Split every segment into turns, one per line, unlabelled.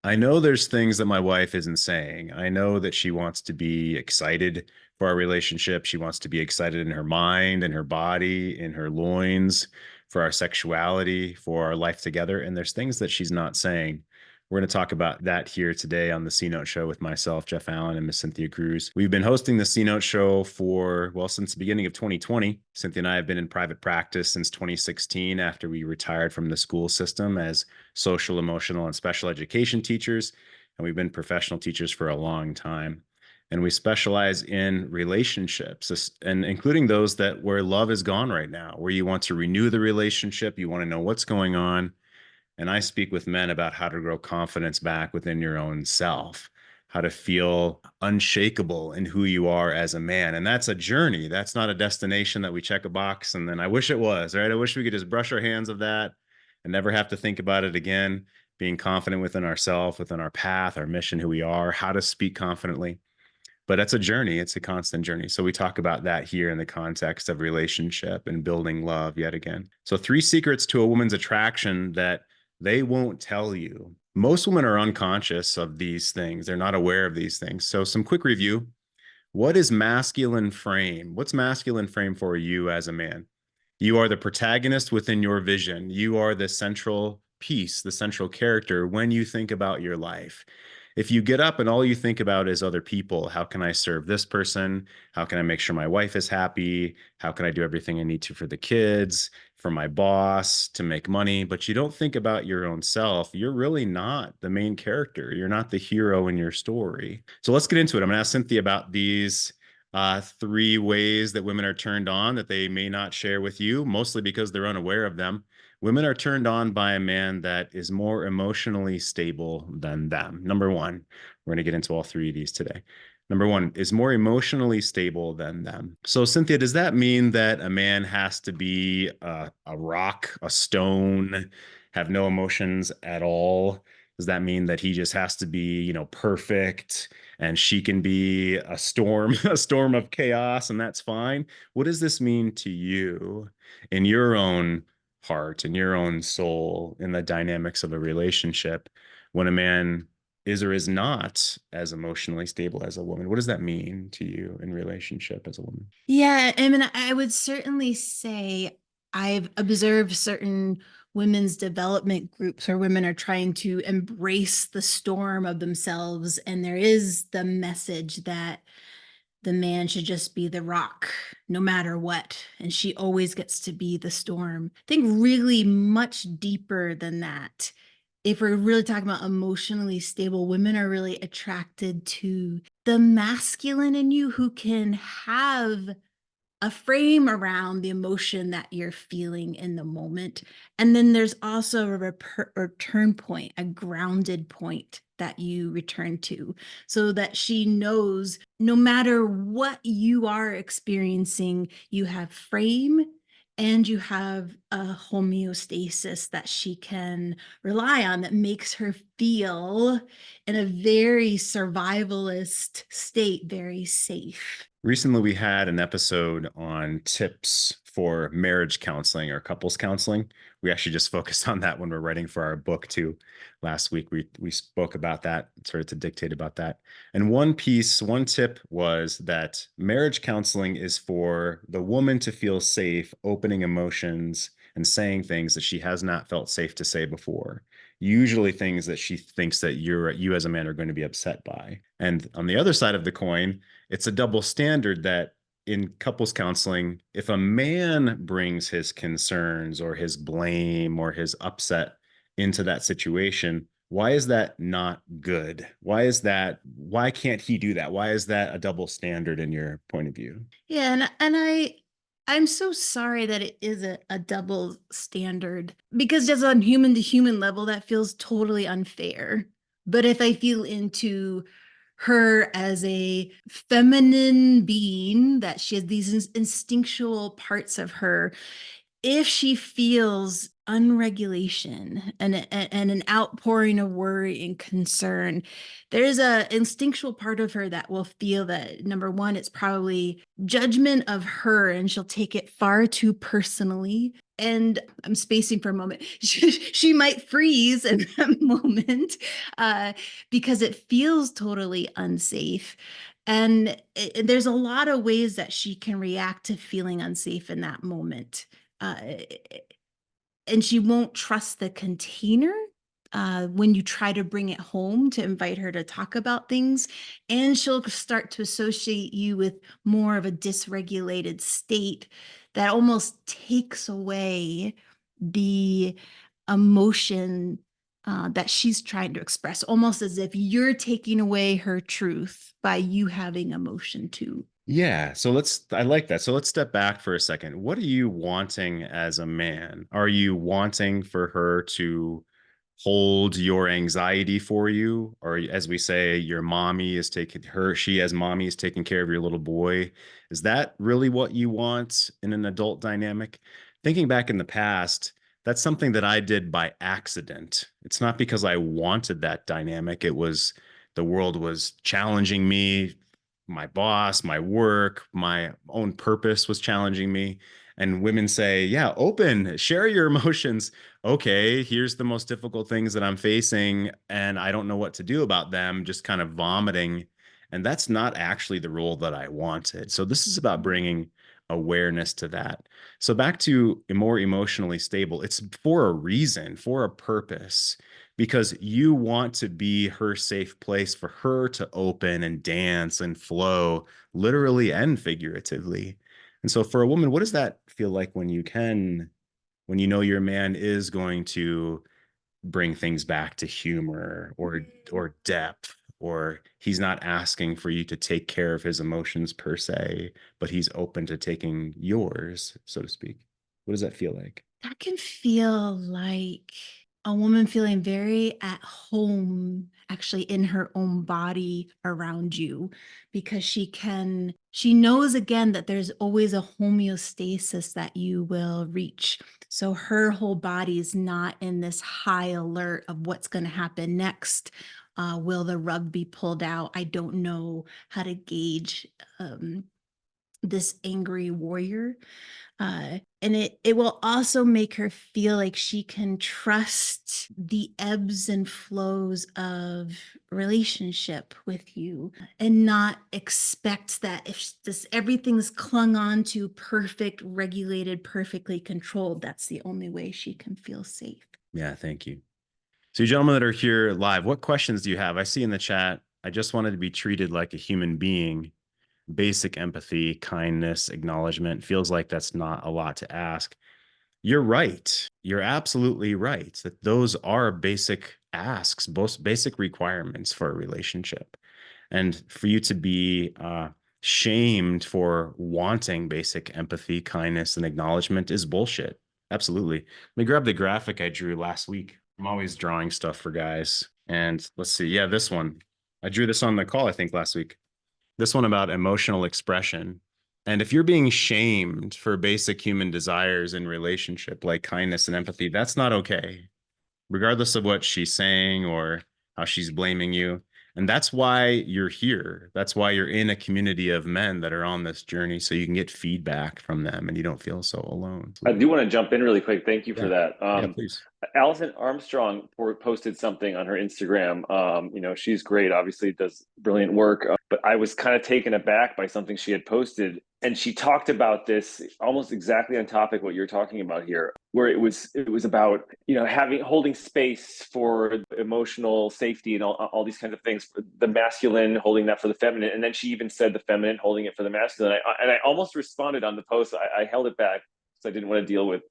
I know there's things that my wife isn't saying. I know that she wants to be excited for our relationship. She wants to be excited in her mind, in her body, in her loins, for our sexuality, for our life together. And there's things that she's not saying. We're going to talk about that here today on the C Note Show with myself, Jeff Allen, and Miss Cynthia Cruz. We've been hosting the C Note Show for, well, since the beginning of 2020. Cynthia and I have been in private practice since 2016 after we retired from the school system as social, emotional, and special education teachers. And we've been professional teachers for a long time. And we specialize in relationships, and including those that where love is gone right now, where you want to renew the relationship, you want to know what's going on. And I speak with men about how to grow confidence back within your own self, how to feel unshakable in who you are as a man. And that's a journey. That's not a destination that we check a box and then I wish it was, right? I wish we could just brush our hands of that and never have to think about it again. Being confident within ourselves, within our path, our mission, who we are, how to speak confidently. But it's a journey. It's a constant journey. So we talk about that here in the context of relationship and building love yet again. So 3 secrets to a woman's attraction that they won't tell you. Most women are unconscious of these things. They're not aware of these things. So some quick review. What is masculine frame? What's masculine frame for you as a man? You are the protagonist within your vision. You are the central piece, the central character when you think about your life. If you get up and all you think about is other people, how can I serve this person? How can I make sure my wife is happy? How can I do everything I need to for the kids, for my boss, to make money? But you don't think about your own self. You're really not the main character. You're not the hero in your story. So let's get into it. I'm going to ask Cynthia about these 3 ways that women are turned on that they may not share with you, mostly because they're unaware of them. Women are turned on by a man that is more emotionally stable than them. Number 1, we're going to get into all 3 of these today. Number 1 is more emotionally stable than them. So, Cynthia, does that mean that a man has to be a rock, a stone, have no emotions at all? Does that mean that he just has to be, perfect and she can be a storm, a storm of chaos, and that's fine? What does this mean to you in your own heart and your own soul in the dynamics of a relationship when a man is or is not as emotionally stable as a woman? What does that mean to you in relationship as a woman?
Yeah, I mean, I would certainly say I've observed certain women's development groups where women are trying to embrace the storm of themselves. And there is the message that the man should just be the rock no matter what. And she always gets to be the storm. I think really much deeper than that. If we're really talking about emotionally stable, women are really attracted to the masculine in you who can have a frame around the emotion that you're feeling in the moment. And then there's also a return point, a grounded point that you return to so that she knows no matter what you are experiencing, you have frame and you have a homeostasis that she can rely on that makes her feel in a very survivalist state, very safe.
Recently, we had an episode on tips for marriage counseling or couples counseling. We actually just focused on that when we're writing for our book too. Last week, we spoke about that, started to dictate about that. And one tip was that marriage counseling is for the woman to feel safe, opening emotions and saying things that she has not felt safe to say before. Usually things that she thinks that you as a man are going to be upset by. And on the other side of the coin, it's a double standard that in couples counseling, if a man brings his concerns or his blame or his upset into that situation, why is that not good? Why can't he do that? Why is that a double standard in your point of view?
Yeah, and I'm so sorry that it is a double standard because just on human to human level, that feels totally unfair. But if I feel into her as a feminine being, that she has these instinctual parts of her, if she feels unregulation and an outpouring of worry and concern, there's a instinctual part of her that will feel that number one, it's probably judgment of her and she'll take it far too personally. and I'm spacing for a moment. She might freeze in that moment because it feels totally unsafe. And there's a lot of ways that she can react to feeling unsafe in that moment. Uh, and she won't trust the container when you try to bring it home to invite her to talk about things. And she'll start to associate you with more of a dysregulated state that almost takes away the emotion that she's trying to express, almost as if you're taking away her truth by you having emotion too.
Yeah. So I like that. So let's step back for a second. What are you wanting as a man? Are you wanting for her to hold your anxiety for you? Or as we say, your mommy is taking her, she as mommy is taking care of your little boy. Is that really what you want in an adult dynamic? Thinking back in the past, that's something that I did by accident. It's not because I wanted that dynamic. It was the world was challenging me, my boss, my work, my own purpose was challenging me. And women say, yeah, open, share your emotions. Okay, here's the most difficult things that I'm facing, and I don't know what to do about them, just kind of vomiting. And that's not actually the role that I wanted. So this is about bringing awareness to that. So back to more emotionally stable, it's for a reason, for a purpose, because you want to be her safe place for her to open and dance and flow, literally and figuratively. And so for a woman, what does that feel like when you know your man is going to bring things back to humor or depth, or he's not asking for you to take care of his emotions per se, but he's open to taking yours, so to speak? What does that feel like?
That can feel like a woman feeling very at home actually in her own body around you, because she knows again that there's always a homeostasis that you will reach. So her whole body is not in this high alert of what's going to happen next. Will the rug be pulled out? I don't know how to gauge this angry warrior. And it will also make her feel like she can trust the ebbs and flows of relationship with you, and not expect that if this everything's clung on to perfect, regulated, perfectly controlled, that's the only way she can feel safe.
Yeah, thank you. So, you gentlemen that are here live, what questions do you have? I see in the chat, I just wanted to be treated like a human being. Basic empathy, kindness, acknowledgement. Feels like that's not a lot to ask. You're right. You're absolutely right that those are basic asks, both basic requirements for a relationship. And for you to be shamed for wanting basic empathy, kindness, and acknowledgement is bullshit. Absolutely. Let me grab the graphic I drew last week. I'm always drawing stuff for guys. And let's see. Yeah, this one. I drew this on the call, I think, last week. This one about emotional expression. And if you're being shamed for basic human desires in relationship, like kindness and empathy, that's not okay, regardless of what she's saying or how she's blaming you. And that's why you're here. That's why you're in a community of men that are on this journey, so you can get feedback from them and you don't feel so alone.
I do want to jump in really quick. Thank you for
Yeah.
that.
Yeah, please.
Allison Armstrong posted something on her Instagram. She's great, obviously does brilliant work, but I was kind of taken aback by something she had posted. And she talked about this almost exactly on topic what you're talking about here, where it was about, holding space for emotional safety and all these kinds of things, the masculine holding that for the feminine. And then she even said the feminine holding it for the masculine. I almost responded on the post. I held it back because I didn't want to deal with,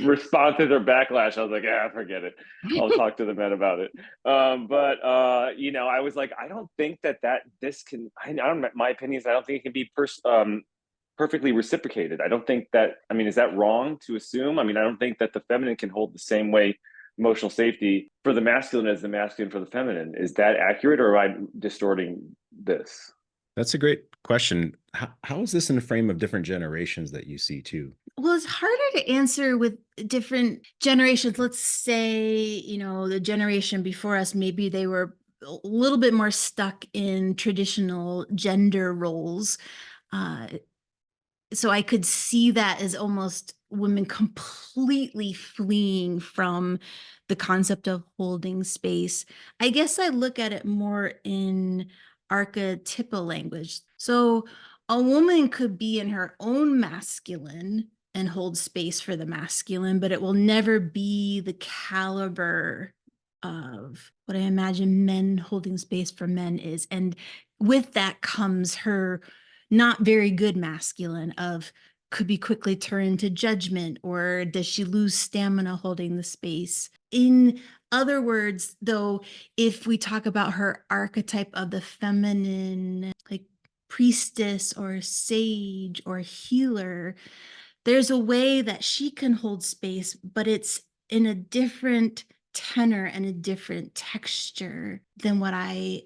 responses or backlash. I was like, forget it. I'll talk to the men about it. I was like, I don't think that this can. I don't. My opinion is I don't think it can be perfectly reciprocated. I don't think that. I mean, is that wrong to assume? I mean, I don't think that the feminine can hold the same way emotional safety for the masculine as the masculine for the feminine. Is that accurate, or am I distorting this?
That's a great question. How is this in the frame of different generations that you see too?
Well, it's harder to answer with different generations. Let's say, the generation before us, maybe they were a little bit more stuck in traditional gender roles. Uh, so I could see that as almost women completely fleeing from the concept of holding space. I guess I look at it more in archetypal language. So a woman could be in her own masculine and hold space for the masculine, but it will never be the caliber of what I imagine men holding space for men is. And with that comes her not very good masculine of could be quickly turned to judgment, or does she lose stamina holding the space? In other words, though, if we talk about her archetype of the feminine, like priestess or sage or healer, there's a way that she can hold space, but it's in a different tenor and a different texture than what I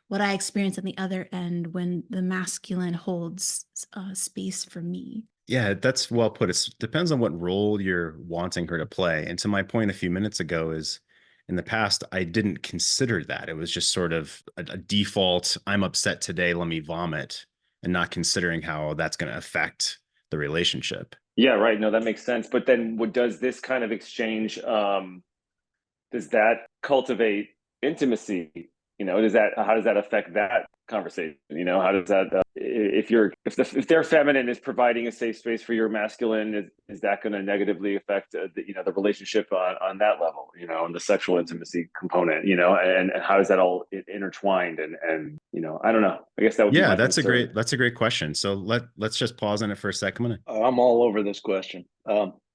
experience on the other end when the masculine holds space for me.
Yeah, that's well put. It depends on what role you're wanting her to play. And to my point a few minutes ago is in the past, I didn't consider that. It was just sort of a default, I'm upset today, let me vomit, and not considering how that's going to affect the relationship.
Yeah, right. No, that makes sense. But then does this kind of exchange, does that cultivate intimacy? How does that affect that conversation? How does that, if their feminine is providing a safe space for your masculine, is that going to negatively affect the relationship on that level, on the sexual intimacy component, and how is that all intertwined? And I don't know. I guess that would be
Yeah,
my
that's
concern.
a great question. So let's just pause on it for a second.
I'm all over this question.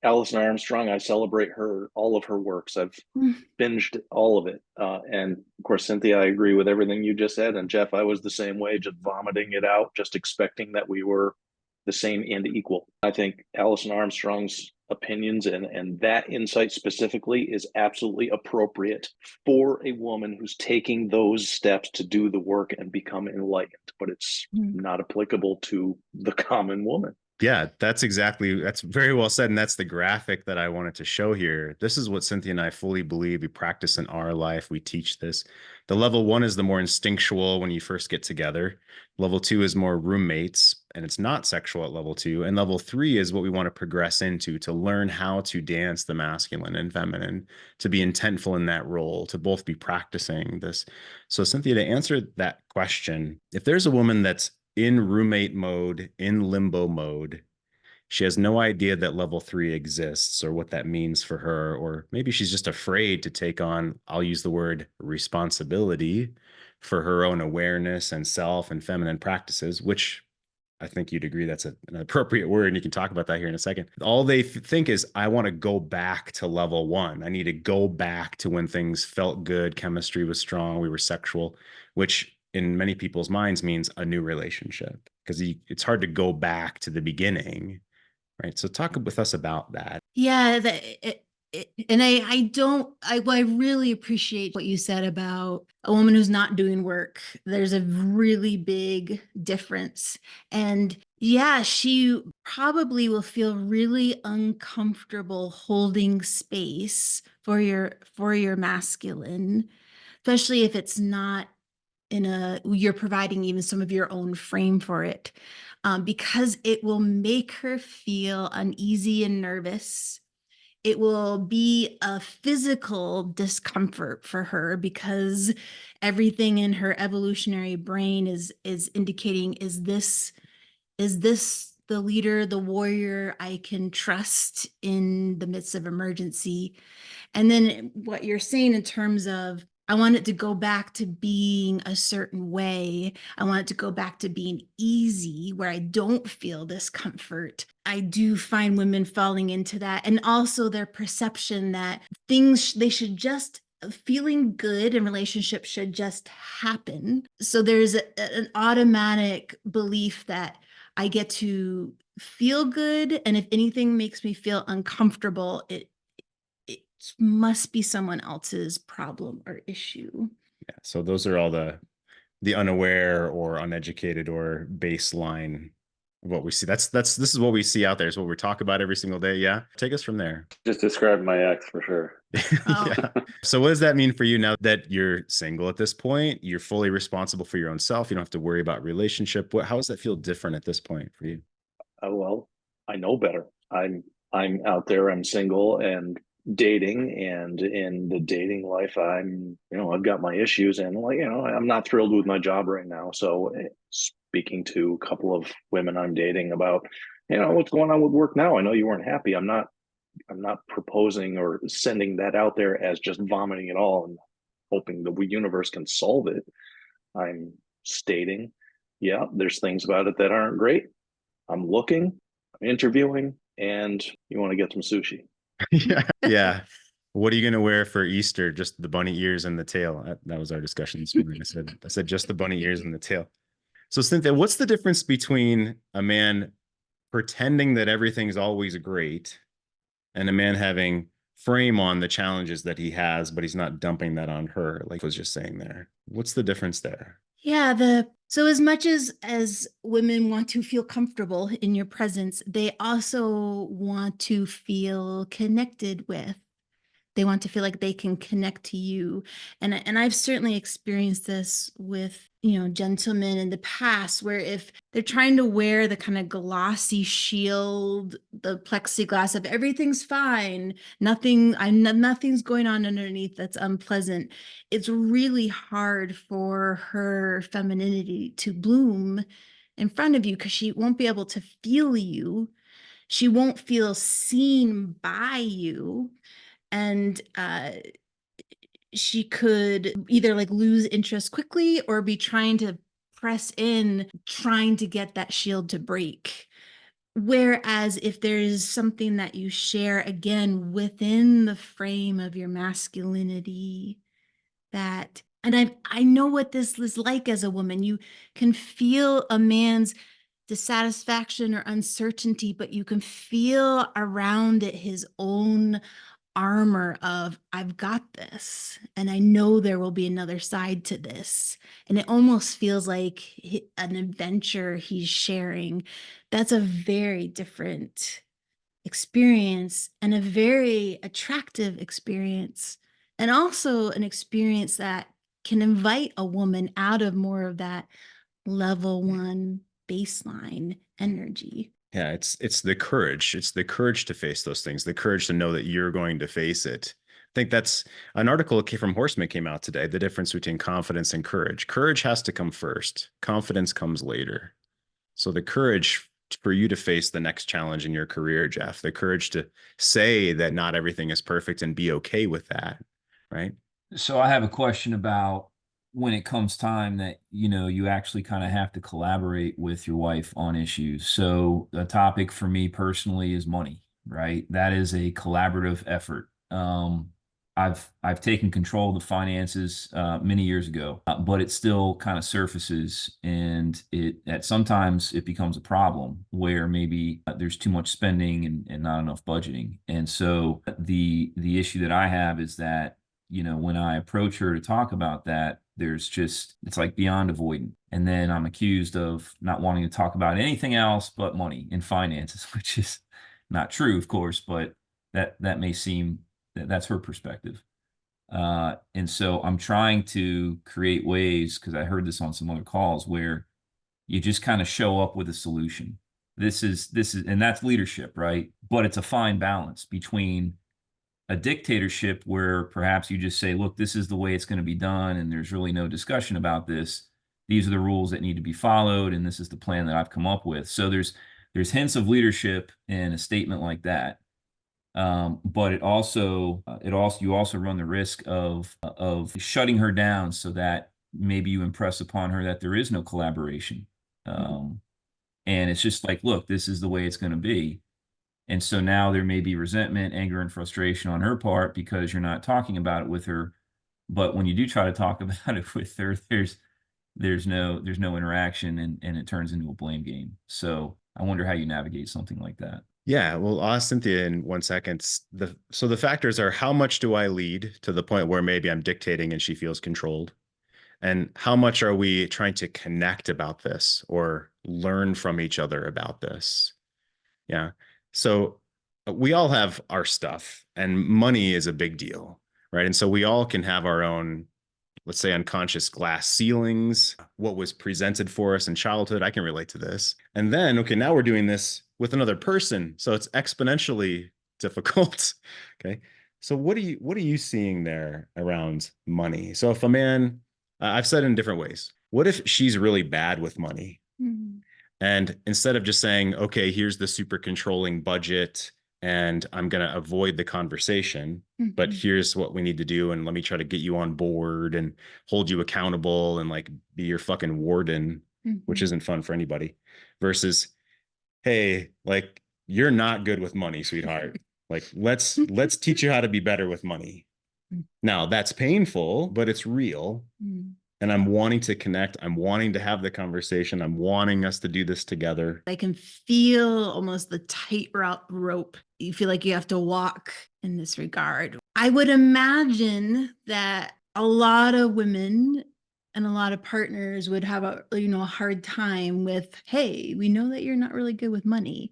Alison Armstrong, I celebrate all of her works. I've binged all of it. And of course, Cynthia, I agree with everything you just said. And Jeff, I was the same way, just vomiting it out, just expecting that we were the same and equal. I think Alison Armstrong's opinions and that insight specifically is absolutely appropriate for a woman who's taking those steps to do the work and become enlightened, but it's not applicable to the common woman.
Yeah, that's very well said. And that's the graphic that I wanted to show here. This is what Cynthia and I fully believe we practice in our life. We teach this. The level 1 is the more instinctual when you first get together. Level 2 is more roommates, and it's not sexual at level 2. And level 3 is what we want to progress into, to learn how to dance the masculine and feminine, to be intentful in that role, to both be practicing this. So Cynthia, to answer that question, if there's a woman that's in roommate mode, in limbo mode, she has no idea that level 3 exists or what that means for her, or maybe she's just afraid to take on, I'll use the word responsibility for her own awareness and self and feminine practices, which I think you'd agree that's an appropriate word. And you can talk about that here in a second. All they think is, I want to go back to level 1. I need to go back to when things felt good. Chemistry was strong. We were sexual, which in many people's minds means a new relationship, because it's hard to go back to the beginning. Right. So talk with us about that.
Yeah. I really appreciate what you said about a woman who's not doing work. There's a really big difference. And yeah, she probably will feel really uncomfortable holding space for your masculine, especially if it's not you're providing even some of your own frame for it, because it will make her feel uneasy and nervous. It will be a physical discomfort for her because everything in her evolutionary brain is indicating, is this the leader, the warrior I can trust in the midst of emergency? And then what you're saying in terms of, I want it to go back to being a certain way. I want it to go back to being easy, where I don't feel discomfort. I do find women falling into that. And also their perception that they should just, feeling good in relationships should just happen. So there's an automatic belief that I get to feel good. And if anything makes me feel uncomfortable, it must be someone else's problem or issue.
Yeah. So those are all the unaware or uneducated or baseline of what we see. This is what we see out there. It's what we talk about every single day. Yeah. Take us from there.
Just describe my ex for sure.
Yeah. So what does that mean for you now that you're single at this point? You're fully responsible for your own self. You don't have to worry about relationship. How does that feel different at this point for you?
well, I know better. I'm out there, I'm single and dating, and in the dating life, I've got my issues, and I'm not thrilled with my job right now. So speaking to a couple of women I'm dating about, what's going on with work now? I know you weren't happy. I'm not proposing or sending that out there as just vomiting it all and hoping the universe can solve it. I'm stating, yeah, there's things about it that aren't great. I'm looking, I'm interviewing, and you want to get some sushi.
Yeah. Yeah. What are you going to wear for Easter? Just the bunny ears and the tail. That was our discussion this morning. I said just the bunny ears and the tail. So Cynthia, what's the difference between a man pretending that everything's always great and a man having frame on the challenges that he has, but he's not dumping that on her, like I was just saying there? What's the difference there?
Yeah, so as much as women want to feel comfortable in your presence, they also want to feel connected with. They want to feel like they can connect to you. And I've certainly experienced this with, gentlemen in the past, where if they're trying to wear the kind of glossy shield, the plexiglass of everything's fine, nothing's going on underneath that's unpleasant, it's really hard for her femininity to bloom in front of you, because she won't be able to feel you. She won't feel seen by you. And she could either like lose interest quickly or be trying to press in, trying to get that shield to break. Whereas if there is something that you share, again, within the frame of your masculinity, and I know what this is like as a woman. You can feel a man's dissatisfaction or uncertainty, but you can feel around it his own armor of, I've got this, and I know there will be another side to this. And it almost feels like an adventure he's sharing. That's a very different experience, and a very attractive experience, and also an experience that can invite a woman out of more of that level one baseline energy.
Yeah, it's the courage. It's the courage to face those things, the courage to know that you're going to face it. I think that's an article from Horseman came out today, the difference between confidence and courage. Courage has to come first. Confidence comes later. So the courage for you to face the next challenge in your career, Jeff, the courage to say that not everything is perfect and be okay with that, right?
So I have a question about when it comes time that, you actually kind of have to collaborate with your wife on issues. So the topic for me personally is money, right? That is a collaborative effort. I've taken control of the finances many years ago, but it still kind of surfaces, and sometimes it becomes a problem where maybe there's too much spending and not enough budgeting. And so the issue that I have is that, when I approach her to talk about that, it's like beyond avoidant. And then I'm accused of not wanting to talk about anything else but money and finances, which is not true, of course, but that may seem that's her perspective. And so I'm trying to create ways, because I heard this on some other calls, where you just kind of show up with a solution. This is, and that's leadership, right? But it's a fine balance between a dictatorship where perhaps you just say, look, this is the way it's going to be done, and there's really no discussion about this. These are the rules that need to be followed, and this is the plan that I've come up with. So there's hints of leadership in a statement like that. But you also run the risk of shutting her down, so that maybe you impress upon her that there is no collaboration. And it's just like, look, this is the way it's going to be. And so now there may be resentment, anger, and frustration on her part because you're not talking about it with her. But when you do try to talk about it with her, there's no interaction, and it turns into a blame game. So I wonder how you navigate something like that.
Yeah, well, I'll ask Cynthia in 1 second. So the factors are, how much do I lead to the point where maybe I'm dictating and she feels controlled? And how much are we trying to connect about this or learn from each other about this? Yeah. So we all have our stuff, and money is a big deal, right? And so we all can have our own let's say, unconscious glass ceilings, what was presented for us in childhood. I can relate to this. And then, okay, now we're doing this with another person. So it's exponentially difficult. Okay. So what are you seeing there around money? So if a man, I've said in different ways, what if she's really bad with money?
Mm-hmm.
And instead of just saying, okay, here's the super controlling budget and I'm going to avoid the conversation, but here's what we need to do. And let me try to get you on board and hold you accountable and like be your fucking warden, which isn't fun for anybody, versus, hey, like, you're not good with money, sweetheart. Like, let's teach you how to be better with money. Now that's painful, but it's real. And I'm wanting to connect. I'm wanting to have the conversation. I'm wanting us to do this together.
I can feel almost the tightrope you feel like you have to walk in this regard. I would imagine that a lot of women and a lot of partners would have a hard time with, hey, we know that you're not really good with money.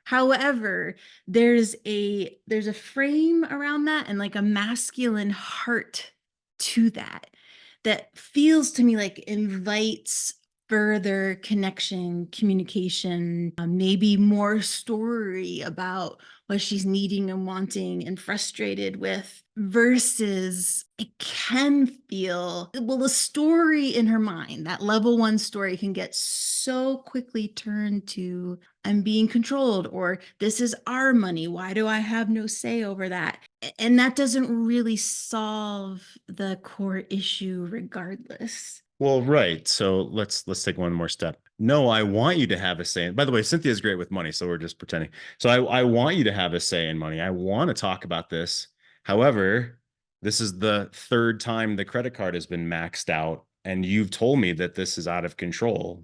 However, there's a frame around that and like a masculine heart to that feels to me like invites further connection, communication, maybe more story about what she's needing and wanting and frustrated with, versus it can feel, well, the story in her mind, that level 1 story can get so quickly turned to, I'm being controlled, or this is our money. Why do I have no say over that? And that doesn't really solve the core issue regardless.
Well, right. So let's take one more step. No, I want you to have a say. By the way, Cynthia's great with money, so we're just pretending. So I want you to have a say in money. I want to talk about this. However, this is the 3rd time the credit card has been maxed out, and you've told me that this is out of control.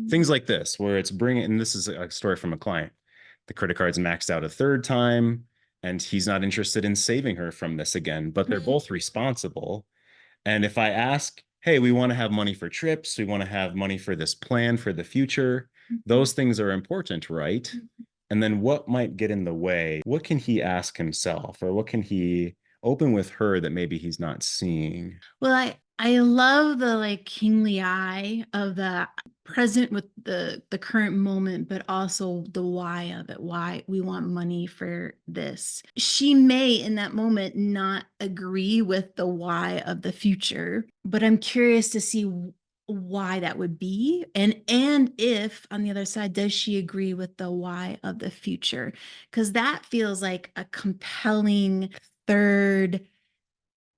Things like this, where it's bringing, and this is a story from a client. The credit card's maxed out a 3rd time, and he's not interested in saving her from this again, but they're both responsible. And if I ask, hey, we want to have money for trips, we want to have money for this plan for the future, those things are important, right? And then what might get in the way? What can he ask himself, or what can he open with her that maybe he's not seeing?
Well, I love the like kingly eye of the present with the current moment, but also the why of it, why we want money for this. She may in that moment not agree with the why of the future, but I'm curious to see why that would be, and if on the other side, does she agree with the why of the future? Because that feels like a compelling third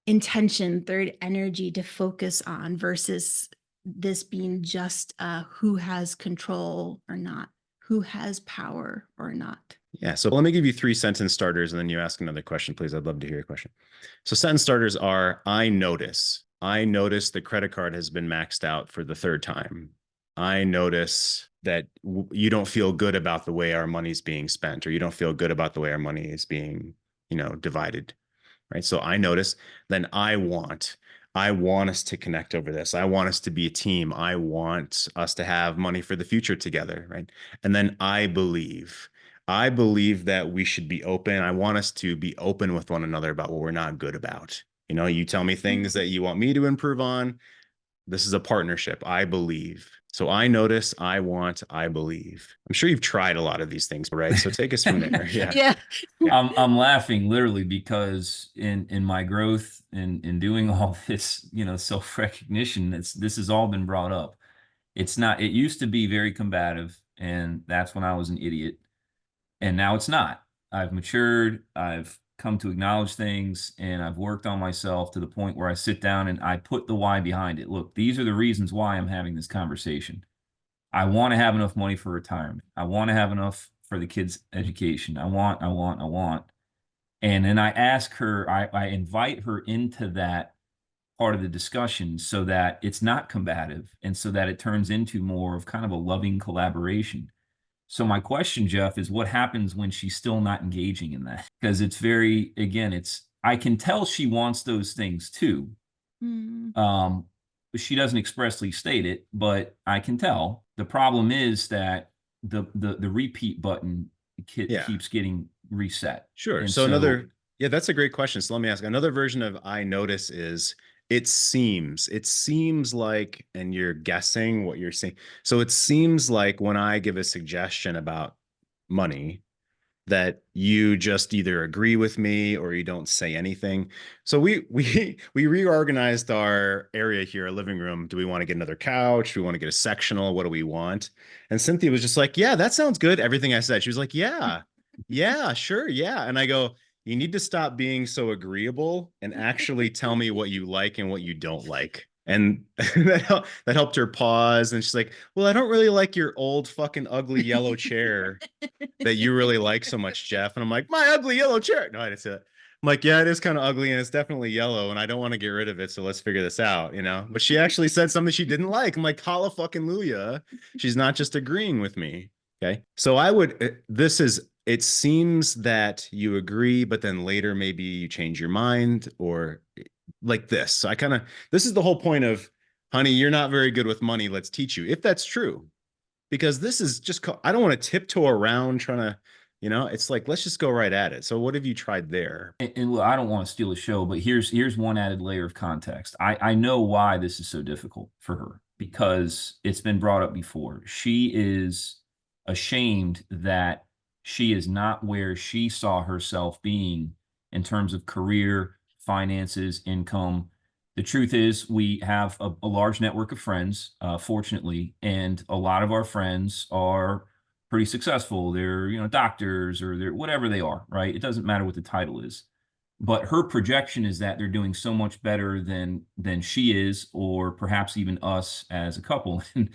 intention, third energy to focus on, versus this being just who has control or not, who has power or not.
Yeah. So let me give you 3 sentence starters, and then you ask another question, please. I'd love to hear your question. So sentence starters are, I notice the credit card has been maxed out for the 3rd time. I notice that you don't feel good about the way our money's being spent, or you don't feel good about the way our money is being, divided. Right. So I notice, then I want us to connect over this. I want us to be a team. I want us to have money for the future together. Right. And then I believe that we should be open. I want us to be open with one another about what we're not good about. You tell me things that you want me to improve on. This is a partnership. I believe. So I notice, I want, I believe. I'm sure you've tried a lot of these things, right? So take us from there. Yeah.
I'm laughing literally because in my growth and in doing all this, self-recognition, this has all been brought up. It used to be very combative, and that's when I was an idiot. And now it's not. I've matured, I've come to acknowledge things, and I've worked on myself to the point where I sit down and I put the why behind it. Look, these are the reasons why I'm having this conversation. I want to have enough money for retirement. I want to have enough for the kids' education. I want. And then I ask her, I invite her into that part of the discussion so that it's not combative, and so that it turns into more of kind of a loving collaboration. So my question, Jeff, is what happens when she's still not engaging in that? Because it's very, again, I can tell she wants those things too. She doesn't expressly state it, but I can tell. The problem is that the repeat button keeps getting reset.
Sure. So that's a great question. So let me ask, another version of I notice is It seems like, and you're guessing what you're saying. So it seems like when I give a suggestion about money, that you just either agree with me or you don't say anything. So we reorganized our area here, our living room. Do we want to get another couch? Do we want to get a sectional? What do we want? And Cynthia was just like, yeah, that sounds good. Everything I said. She was like, yeah, sure, yeah. And I go, you need to stop being so agreeable and actually tell me what you like and what you don't like. And that helped her pause. And she's like, well, I don't really like your old fucking ugly yellow chair that you really like so much, Jeff. And I'm like, my ugly yellow chair. No, I didn't say that. I'm like, yeah, it is kind of ugly and it's definitely yellow and I don't want to get rid of it. So let's figure this out, you know? But she actually said something she didn't like. I'm like, hallelujah. She's not just agreeing with me. Okay. So it seems that you agree, but then later maybe you change your mind or like this. So this is the whole point of, honey, you're not very good with money. Let's teach you if that's true. Because this is just, I don't want to tiptoe around trying to, it's like, let's just go right at it. So what have you tried there?
And look, I don't want to steal the show, but here's one added layer of context. I know why this is so difficult for her because it's been brought up before. She is ashamed that she is not where she saw herself being in terms of career, finances, income. The truth is, we have a large network of friends, fortunately, and a lot of our friends are pretty successful. They're, doctors or they're whatever they are, right? It doesn't matter what the title is. But her projection is that they're doing so much better than she is, or perhaps even us as a couple. And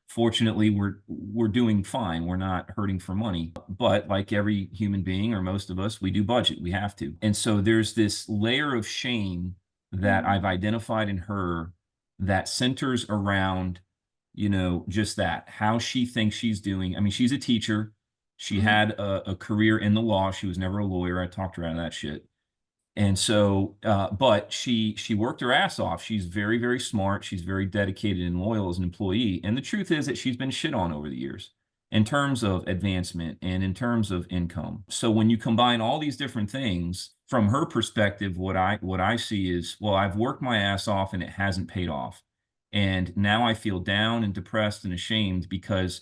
fortunately, we're doing fine. We're not hurting for money. But like every human being, or most of us, we do budget. We have to. And so there's this layer of shame that I've identified in her that centers around, just that, how she thinks she's doing. I mean, she's a teacher. She had a career in the law. She was never a lawyer. I talked her out of that shit. And so, but she worked her ass off. She's very, very smart. She's very dedicated and loyal as an employee. And the truth is that she's been shit on over the years in terms of advancement and in terms of income. So when you combine all these different things, from her perspective, what I see is, well, I've worked my ass off and it hasn't paid off. And now I feel down and depressed and ashamed because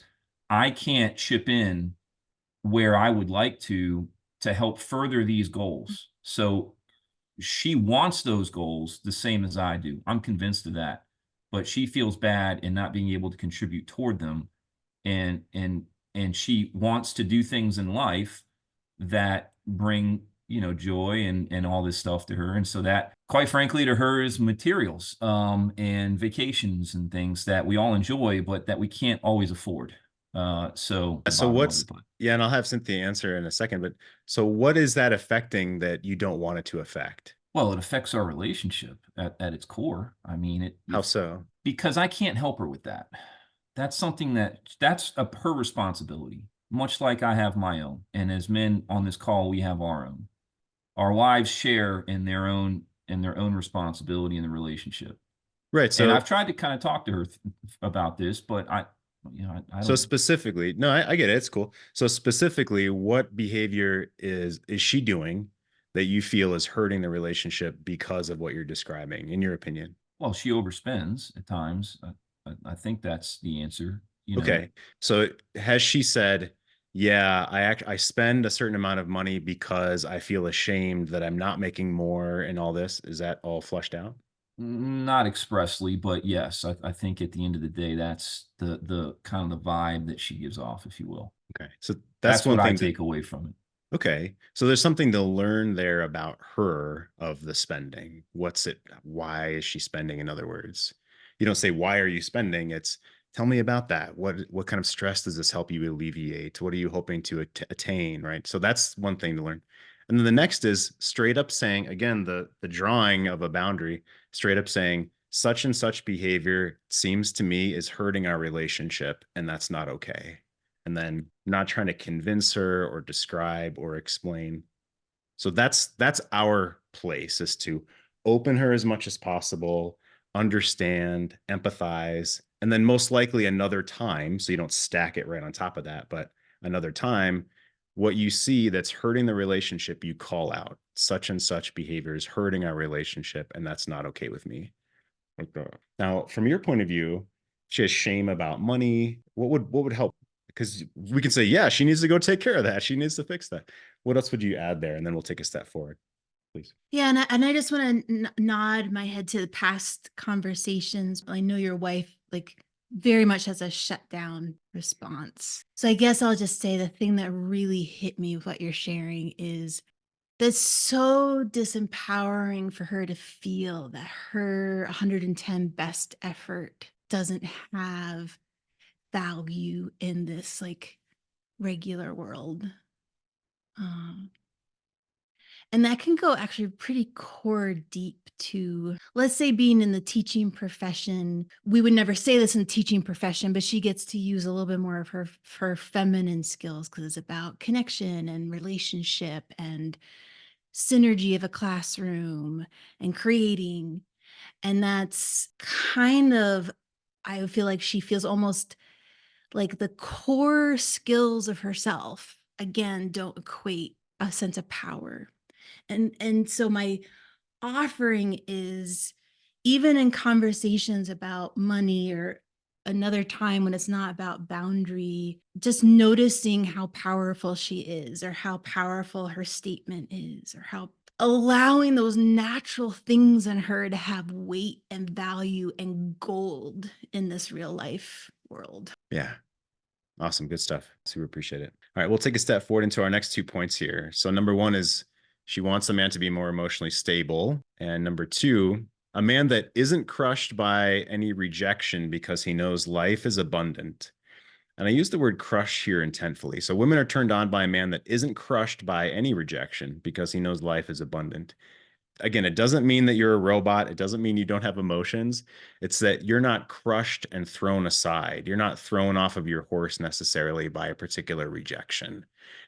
I can't chip in where I would like to help further these goals. So she wants those goals the same as I do. I'm convinced of that. But she feels bad in not being able to contribute toward them. And she wants to do things in life that bring, joy and all this stuff to her. And so that, quite frankly, to her is materials, and vacations and things that we all enjoy, but that we can't always afford. So
yeah, and I'll have Cynthia answer in a second, but so what is that affecting that you don't want it to affect?
Well, it affects our relationship at its core. I mean,
how so?
Because I can't help her with that. That's something that's her responsibility, much like I have my own. And as men on this call, we have our own. Our wives share in their own responsibility in the relationship.
Right. So
and I've tried to kind of talk to her about this, but I don't.
So specifically, no, I get it. It's cool. So specifically, what behavior is she doing that you feel is hurting the relationship because of what you're describing, in your opinion?
Well, she overspends at times. I think that's the answer.
Okay. So has she said, yeah, I spend a certain amount of money because I feel ashamed that I'm not making more and all this? Is that all flushed out?
Not expressly, but yes, I think at the end of the day, that's the kind of the vibe that she gives off, if you will.
Okay. So that's one
what
thing
I take away from it.
Okay. So there's something to learn there about her of the spending. Why is she spending, in other words? You don't say, why are you spending? It's, tell me about that. What kind of stress does this help you alleviate? What are you hoping to attain, right? So that's one thing to learn. And then the next is straight up saying, again, the drawing of a boundary, straight up saying, such and such behavior seems to me is hurting our relationship, and that's not okay. And then not trying to convince her or describe or explain. So that's our place, is to open her as much as possible, understand, empathize, and then most likely another time, so you don't stack it right on top of that, but another time, what you see that's hurting the relationship, you call out, such and such behavior is hurting our relationship, and that's not okay with me. Okay. Now, from your point of view, she has shame about money. What would help? Because we can say, yeah, she needs to go take care of that. She needs to fix that. What else would you add there? And then we'll take a step forward, please.
Yeah, and I just want to nod my head to the past conversations. I know your wife like very much has a shutdown response. So I guess I'll just say the thing that really hit me with what you're sharing is that's so disempowering for her to feel that her 110 best effort doesn't have value in this like regular world. Um, And that can go actually pretty core deep to, let's say, being in the teaching profession. We would never say this in the teaching profession, but she gets to use a little bit more of her feminine skills because it's about connection and relationship and synergy of a classroom and creating. And that's kind of, I feel like she feels almost like the core skills of herself, again, don't equate a sense of power. And so my offering is, even in conversations about money or another time when it's not about boundary, just noticing how powerful she is or how powerful her statement is or how allowing those natural things in her to have weight and value and gold in this real life world.
Yeah. Awesome. Good stuff. Super appreciate it. All right. We'll take a step forward into our next 2 points here. So number 1 is she wants a man to be more emotionally stable. And number 2, a man that isn't crushed by any rejection because he knows life is abundant. And I use the word crush here intentfully. So women are turned on by a man that isn't crushed by any rejection because he knows life is abundant. Again, it doesn't mean that you're a robot. It doesn't mean you don't have emotions. It's that you're not crushed and thrown aside. You're not thrown off of your horse necessarily by a particular rejection,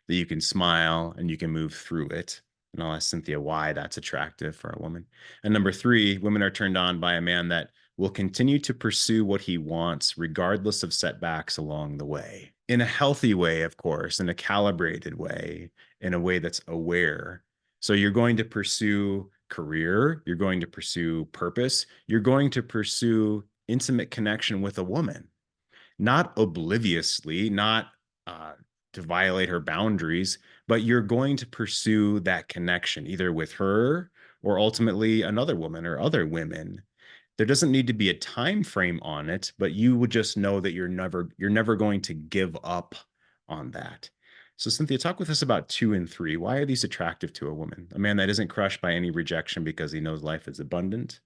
that you can smile and you can move through it. And I'll ask Cynthia why that's attractive for a woman. And number 3, women are turned on by a man that will continue to pursue what he wants, regardless of setbacks along the way. In a healthy way, of course, in a calibrated way, in a way that's aware. So you're going to pursue career, you're going to pursue purpose, you're going to pursue intimate connection with a woman, not obliviously, not to violate her boundaries, but you're going to pursue that connection either with her or ultimately another woman or other women. There doesn't need to be a time frame on it, but you would just know that you're never going to give up on that. So Cynthia, talk with us about 2 and 3. Why are these attractive to a woman? A man that isn't crushed by any rejection because he knows life is abundant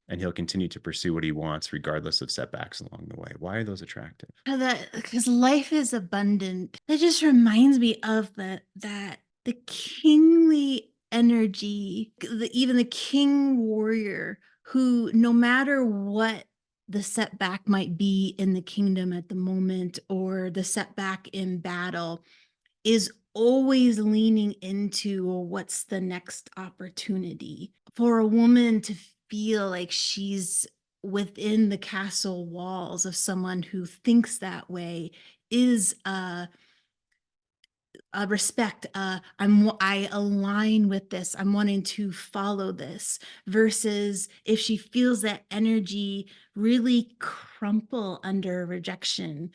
and he'll continue to pursue what he wants regardless of setbacks along the way. Why are those attractive?
Because life is abundant. That just reminds me of the kingly energy, even the king warrior who, no matter what the setback might be in the kingdom at the moment or the setback in battle, is always leaning into, well, what's the next opportunity. For a woman to feel like she's within the castle walls of someone who thinks that is a respect. I align with this. I'm wanting to follow this. Versus if she feels that energy really crumple under rejection,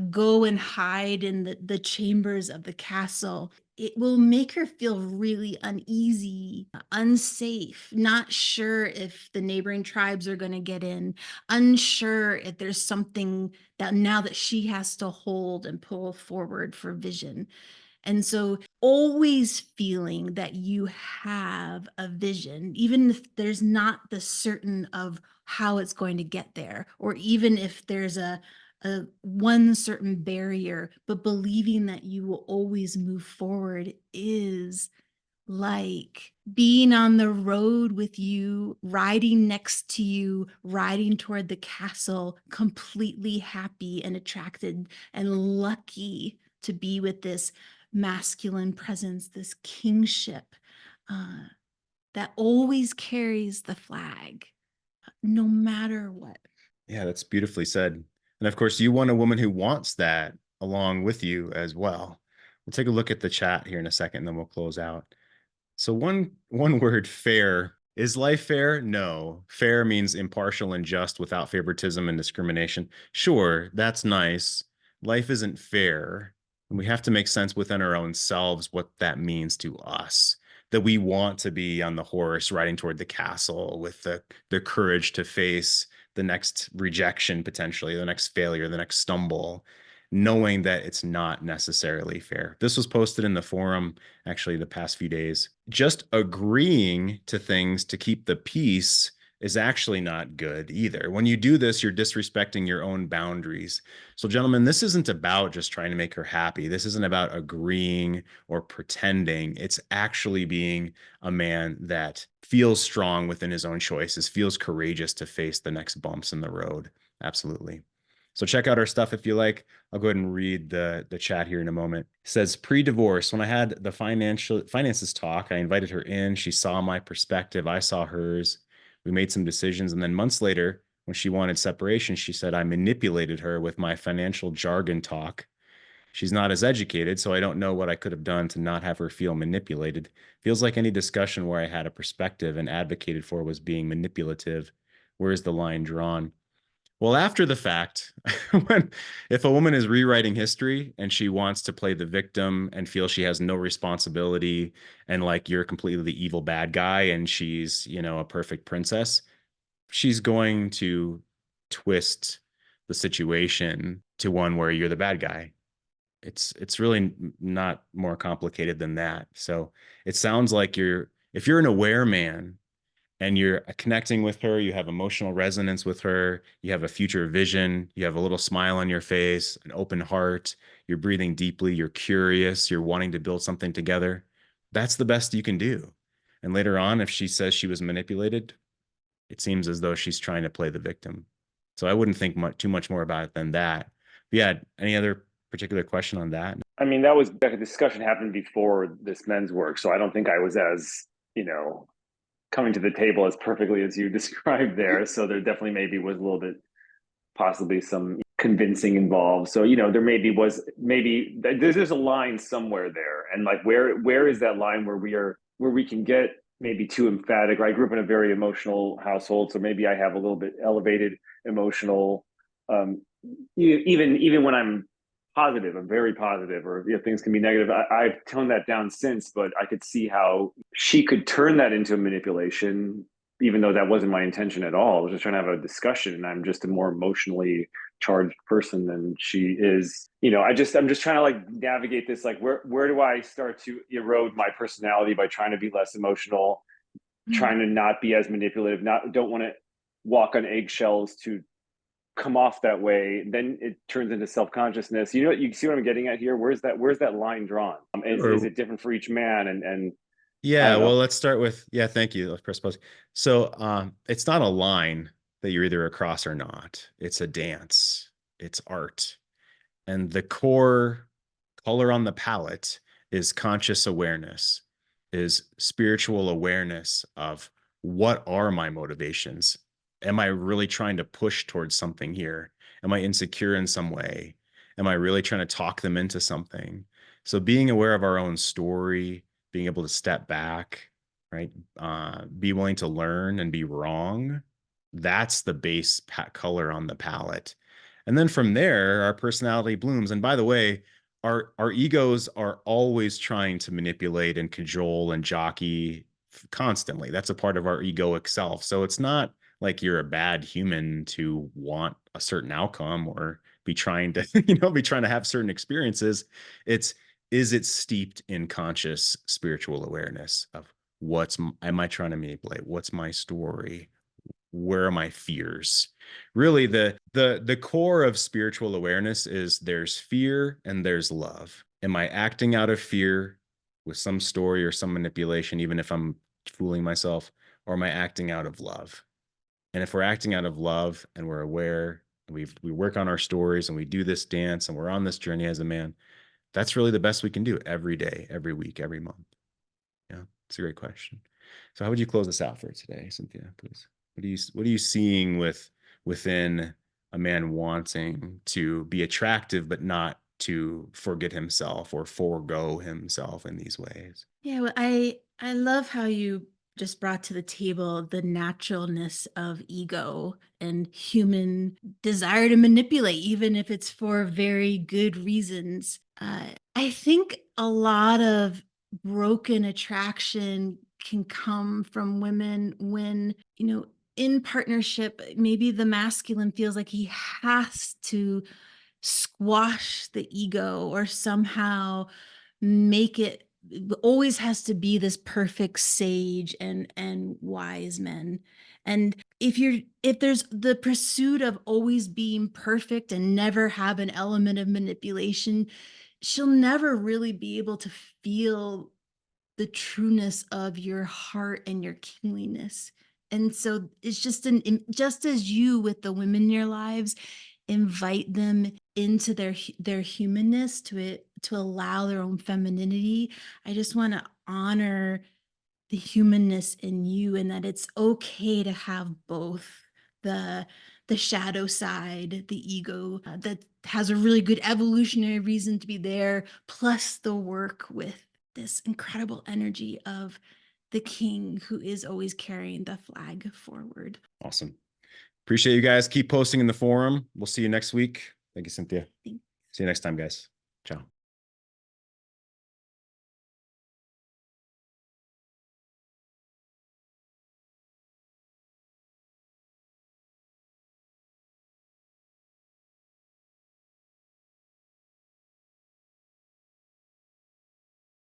go and hide in the chambers of the castle, it will make her feel really uneasy, unsafe, not sure if the neighboring tribes are going to get in, unsure if there's something that now that she has to hold and pull forward for vision. And so always feeling that you have a vision, even if there's not the certain of how it's going to get there, or even if there's a one certain barrier, but believing that you will always move forward is like being on the road with you, riding next to you, riding toward the castle, completely happy and attracted and lucky to be with this masculine presence, this kingship that always carries the flag, no matter what.
Yeah, that's beautifully said. And of course, you want a woman who wants that along with you as well. We'll take a look at the chat here in a second, and then we'll close out. So one word, fair, Is life fair? No. Fair means impartial and just without favoritism and discrimination. Sure, that's nice. Life isn't fair. And we have to make sense within our own selves what that means to us. That we want to be on the horse riding toward the castle with the courage to face the next rejection, potentially, the next failure, the next stumble, knowing that it's not necessarily fair. This was posted in the forum actually the past few days. Just agreeing to things to keep the peace is actually not good either. When you do this, you're disrespecting your own boundaries. So, gentlemen, this isn't about just trying to make her happy. This isn't about agreeing or pretending. It's actually being a man that feels strong within his own choices, feels courageous to face the next bumps in the road. Absolutely. So check out our stuff if you like. I'll go ahead and read the chat here in a moment. It says, pre-divorce, when I had the finances talk, I invited her in. She saw my perspective. I saw hers. We made some decisions. And then months later, when she wanted separation, she said I manipulated her with my financial jargon talk. She's not as educated, so I don't know what I could have done to not have her feel manipulated. Feels like any discussion where I had a perspective and advocated for was being manipulative. Where's the line drawn? Well, after the fact, if a woman is rewriting history and she wants to play the victim and feels she has no responsibility and like you're completely the evil bad guy and she's, a perfect princess, she's going to twist the situation to one where you're the bad guy. It's really not more complicated than that. So it sounds like if you're an aware man and you're connecting with her, you have emotional resonance with her, you have a future vision, you have a little smile on your face, an open heart, you're breathing deeply, you're curious, you're wanting to build something together, that's the best you can do. And later on, if she says she was manipulated, it seems as though she's trying to play the victim. So I wouldn't think too much more about it than that. But yeah, any other particular question on that?
I mean, that discussion happened before this men's work. So I don't think I was as, coming to the table as perfectly as you described there. So there definitely maybe was a little bit, possibly some convincing involved. So, there there's a line somewhere there. And like, where is that line where we can get maybe too emphatic? I grew up in a very emotional household. So maybe I have a little bit elevated emotional, even when I'm positive, I'm very positive, or things can be negative. I've toned that down since, but I could see how she could turn that into a manipulation, even though that wasn't my intention at all. I was just trying to have a discussion, and I'm just a more emotionally charged person than she is. I'm just trying to like navigate this. Like, where do I start to erode my personality by trying to be less emotional, trying to not be as manipulative, don't want to walk on eggshells to come off that way, then it turns into self-consciousness. You see what I'm getting at here? Where's that line drawn? Is it different for each man? And
yeah, well, let's start with, thank you. Let's press pause. So it's not a line that you're either across or not. It's a dance. It's art. And the core color on the palette is conscious awareness, is spiritual awareness of what are my motivations? Am I really trying to push towards something here? Am I insecure in some way? Am I really trying to talk them into something? So being aware of our own story, being able to step back, right? Be willing to learn and be wrong. That's the base color on the palette. And then from there, our personality blooms. And by the way, our egos are always trying to manipulate and cajole and jockey constantly. That's a part of our egoic self. So it's not like you're a bad human to want a certain outcome or be trying to have certain experiences. Is it steeped in conscious spiritual awareness of am I trying to manipulate? What's my story? Where are my fears? Really, the core of spiritual awareness is there's fear and there's love. Am I acting out of fear with some story or some manipulation, even if I'm fooling myself, or am I acting out of love? And if we're acting out of love and we're aware, and we work on our stories and we do this dance and we're on this journey as a man, that's really the best we can do every day, every week, every month. Yeah, it's a great question. So how would you close this out for today, Cynthia, please? What are you seeing within a man wanting to be attractive, but not to forget himself or forego himself in these ways?
Yeah, well, I love how you just brought to the table the naturalness of ego and human desire to manipulate, even if it's for very good reasons. I think a lot of broken attraction can come from women when, in partnership, maybe the masculine feels like he has to squash the ego or somehow make it always has to be this perfect sage and wise man. And if there's the pursuit of always being perfect and never have an element of manipulation, she'll never really be able to feel the trueness of your heart and your kingliness. And so it's just as you with the women in your lives, invite them into their humanness to allow their own femininity. I just want to honor the humanness in you, and that it's okay to have both the shadow side, the ego that has a really good evolutionary reason to be there, plus the work with this incredible energy of the king who is always carrying the flag forward.
Awesome. Appreciate you guys. Keep posting in the forum. We'll see you next week. Thank you, Cynthia.
Thanks.
See you next time, guys. Ciao.